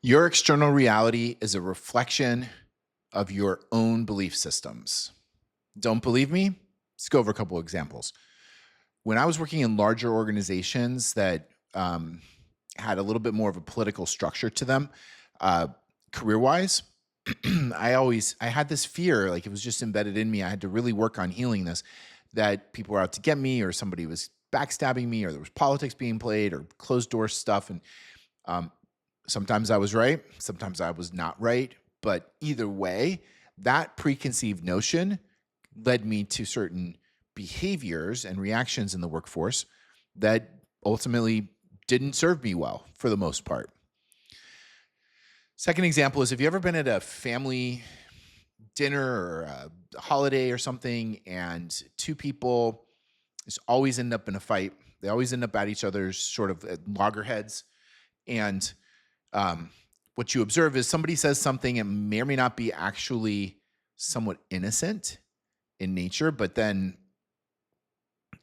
Your external reality is a reflection of your own belief systems. Don't believe me? Let's go over a couple examples. When I was working in larger organizations that had a little bit more of a political structure to them, uh, career wise, I had this fear, like it was just embedded in me. I had to really work on healing this, that people were out to get me, or somebody was backstabbing me, or there was politics being played, or closed door stuff. And um, sometimes I was right, sometimes I was not right. But either way, that preconceived notion led me to certain behaviors and reactions in the workforce that ultimately didn't serve me well for the most part. Second example is, have you ever been at a family dinner or a holiday or something, and two people just always end up in a fight? They always end up at each other's sort of at loggerheads. And um, what you observe is somebody says something that may or may not be actually somewhat innocent in nature, but then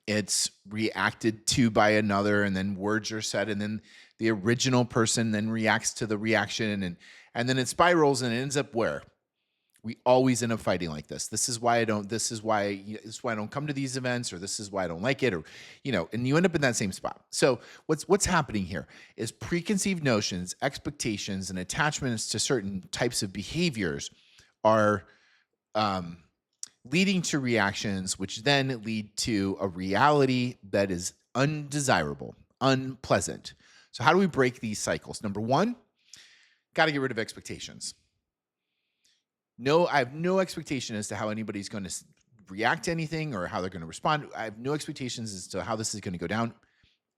it's reacted to by another, and then words are said, and then the original person then reacts to the reaction, and then it spirals and it ends up where we always end up fighting like this. This is why I don't come to these events, or this is why I don't like it, or and you end up in that same spot. So what's happening here is preconceived notions, expectations, and attachments to certain types of behaviors are um, leading to reactions, which then lead to a reality that is undesirable, unpleasant. So how do we break these cycles? Number one, got to get rid of expectations. No, I have no expectation as to how anybody's going to react to anything or how they're going to respond. I have no expectations as to how this is going to go down.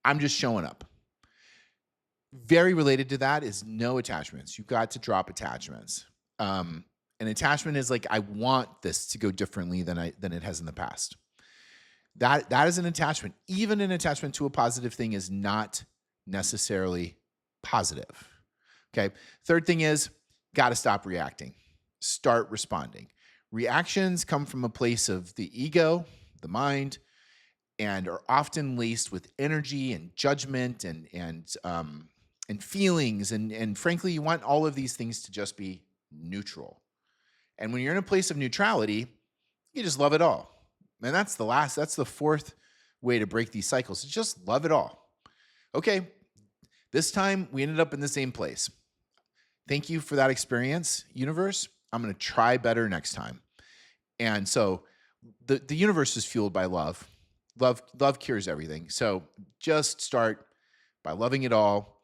I'm just showing up. Very related to that is no attachments. You've got to drop attachments. An attachment is like, I want this to go differently than it has in the past. That is an attachment. Even an attachment to a positive thing is not necessarily positive. Okay. Third thing is, got to stop reacting. Start responding. Reactions come from a place of the ego, the mind, and are often laced with energy and judgment and feelings. And frankly, you want all of these things to just be neutral. And when you're in a place of neutrality, you just love it all. And that's the fourth way to break these cycles. Just love it all. Okay, this time we ended up in the same place. Thank you for that experience, universe. I'm going to try better next time. And so the universe is fueled by love. Love cures everything. So just start by loving it all.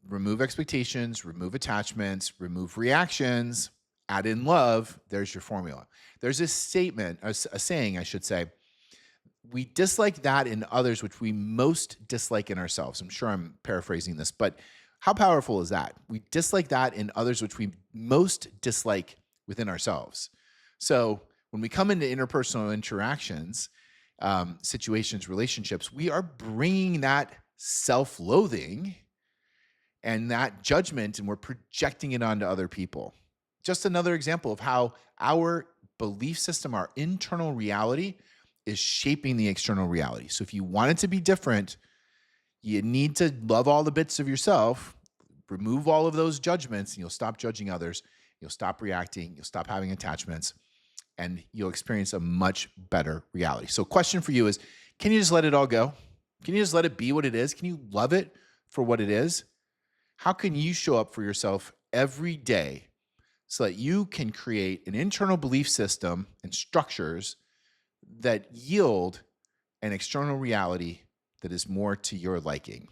Remove expectations, remove attachments, remove reactions, add in love. There's your formula. There's a statement, a saying, I should say. We dislike that in others which we most dislike in ourselves. I'm sure I'm paraphrasing this, but how powerful is that? We dislike that in others which we most dislike within ourselves. So when we come into interpersonal interactions, situations, relationships, we are bringing that self-loathing and that judgment, and we're projecting it onto other people. Just another example of how our belief system, our internal reality, is shaping the external reality. So if you want it to be different, you need to love all the bits of yourself, remove all of those judgments, and you'll stop judging others. You'll stop reacting. You'll stop having attachments, and you'll experience a much better reality. So question for you is, can you just let it all go? Can you just let it be what it is? Can you love it for what it is? How can you show up for yourself every day so that you can create an internal belief system and structures that yield an external reality that is more to your liking?